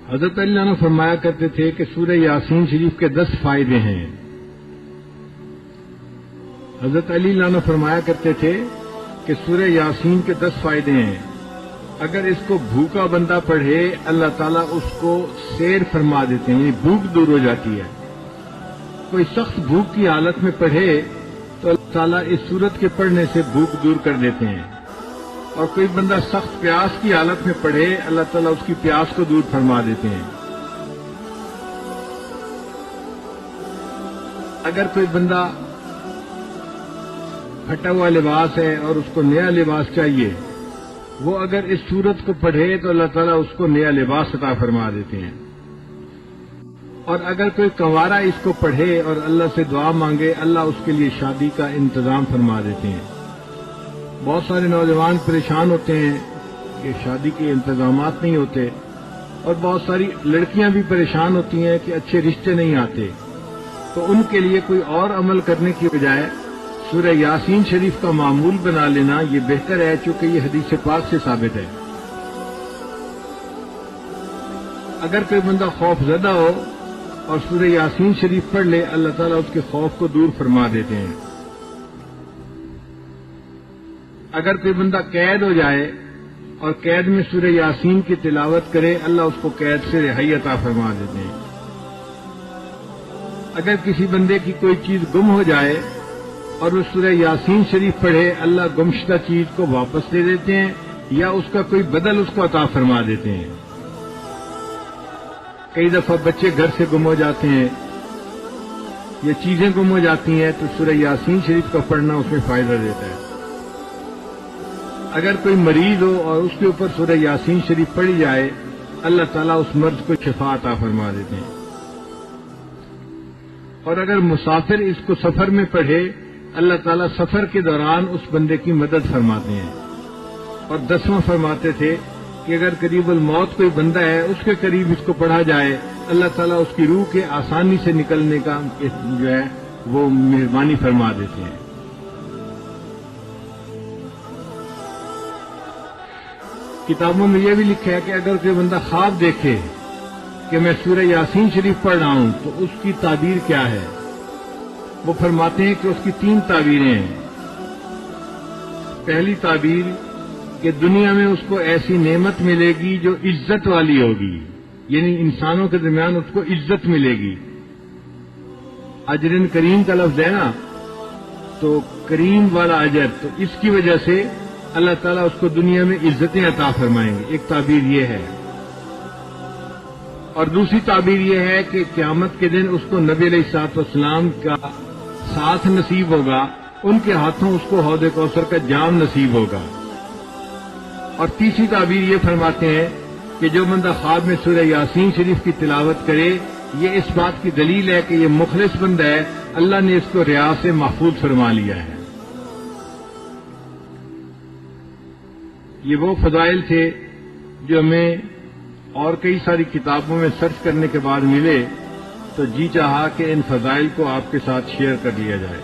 حضرت علی عنہ فرمایا کرتے تھے کہ سورہ یاسین شریف کے 10 فائدے ہیں. حضرت علی عنہ فرمایا کرتے تھے کہ سورہ یاسین کے 10 فائدے ہیں. اگر اس کو بھوکا بندہ پڑھے اللہ تعالیٰ اس کو سیر فرما دیتے ہیں، یعنی بھوک دور ہو جاتی ہے. کوئی سخت بھوک کی حالت میں پڑھے تو اللہ تعالیٰ اس سورت کے پڑھنے سے بھوک دور کر دیتے ہیں. اور کوئی بندہ سخت پیاس کی حالت میں پڑھے اللہ تعالیٰ اس کی پیاس کو دور فرما دیتے ہیں. اگر کوئی بندہ پھٹا ہوا لباس ہے اور اس کو نیا لباس چاہیے، وہ اگر اس سورت کو پڑھے تو اللہ تعالیٰ اس کو نیا لباس عطا فرما دیتے ہیں. اور اگر کوئی کنوارا اس کو پڑھے اور اللہ سے دعا مانگے اللہ اس کے لیے شادی کا انتظام فرما دیتے ہیں. بہت سارے نوجوان پریشان ہوتے ہیں کہ شادی کے انتظامات نہیں ہوتے، اور بہت ساری لڑکیاں بھی پریشان ہوتی ہیں کہ اچھے رشتے نہیں آتے. تو ان کے لیے کوئی اور عمل کرنے کی بجائے سورہ یاسین شریف کا معمول بنا لینا یہ بہتر ہے، چونکہ یہ حدیث پاک سے ثابت ہے. اگر کوئی بندہ خوف زدہ ہو اور سورہ یاسین شریف پڑھ لے اللہ تعالیٰ اس کے خوف کو دور فرما دیتے ہیں. اگر کوئی بندہ قید ہو جائے اور قید میں سورہ یاسین کی تلاوت کرے اللہ اس کو قید سے رہائی عطا فرما دیتے ہیں. اگر کسی بندے کی کوئی چیز گم ہو جائے اور وہ سورہ یاسین شریف پڑھے اللہ گمشدہ چیز کو واپس دے دیتے ہیں یا اس کا کوئی بدل اس کو عطا فرما دیتے ہیں. کئی دفعہ بچے گھر سے گم ہو جاتے ہیں یا چیزیں گم ہو جاتی ہیں تو سورہ یاسین شریف کا پڑھنا اس میں فائدہ دیتا ہے. اگر کوئی مریض ہو اور اس کے اوپر سورہ یاسین شریف پڑھی جائے اللہ تعالیٰ اس مرض کو شفا عطا فرما دیتے ہیں. اور اگر مسافر اس کو سفر میں پڑھے اللہ تعالیٰ سفر کے دوران اس بندے کی مدد فرماتے ہیں. اور 10واں فرماتے تھے کہ اگر قریب الموت کوئی بندہ ہے اس کے قریب اس کو پڑھا جائے اللہ تعالیٰ اس کی روح کے آسانی سے نکلنے کا جو ہے وہ مہربانی فرما دیتے ہیں. کتابوں میں یہ بھی لکھا ہے کہ اگر کوئی بندہ خواب دیکھے کہ میں سورہ یاسین شریف پڑھ رہا ہوں تو اس کی تعبیر کیا ہے. وہ فرماتے ہیں کہ اس کی 3 تعبیریں ہیں. پہلی تعبیر کہ دنیا میں اس کو ایسی نعمت ملے گی جو عزت والی ہوگی، یعنی انسانوں کے درمیان اس کو عزت ملے گی. اجر کریم کا لفظ ہے نا، تو کریم والا اجر، تو اس کی وجہ سے اللہ تعالیٰ اس کو دنیا میں عزتیں عطا فرمائیں گے. ایک تعبیر یہ ہے. اور دوسری تعبیر یہ ہے کہ قیامت کے دن اس کو نبی علیہ الصلوۃ والسلام کا ساتھ نصیب ہوگا، ان کے ہاتھوں اس کو حوض کوثر کا جام نصیب ہوگا. اور تیسری تعبیر یہ فرماتے ہیں کہ جو بندہ خواب میں سورہ یاسین شریف کی تلاوت کرے یہ اس بات کی دلیل ہے کہ یہ مخلص بندہ ہے، اللہ نے اس کو ریا سے محفوظ فرما لیا ہے. یہ وہ فضائل تھے جو ہمیں اور کئی ساری کتابوں میں سرچ کرنے کے بعد ملے، تو جی چاہا کہ ان فضائل کو آپ کے ساتھ شیئر کر لیا جائے.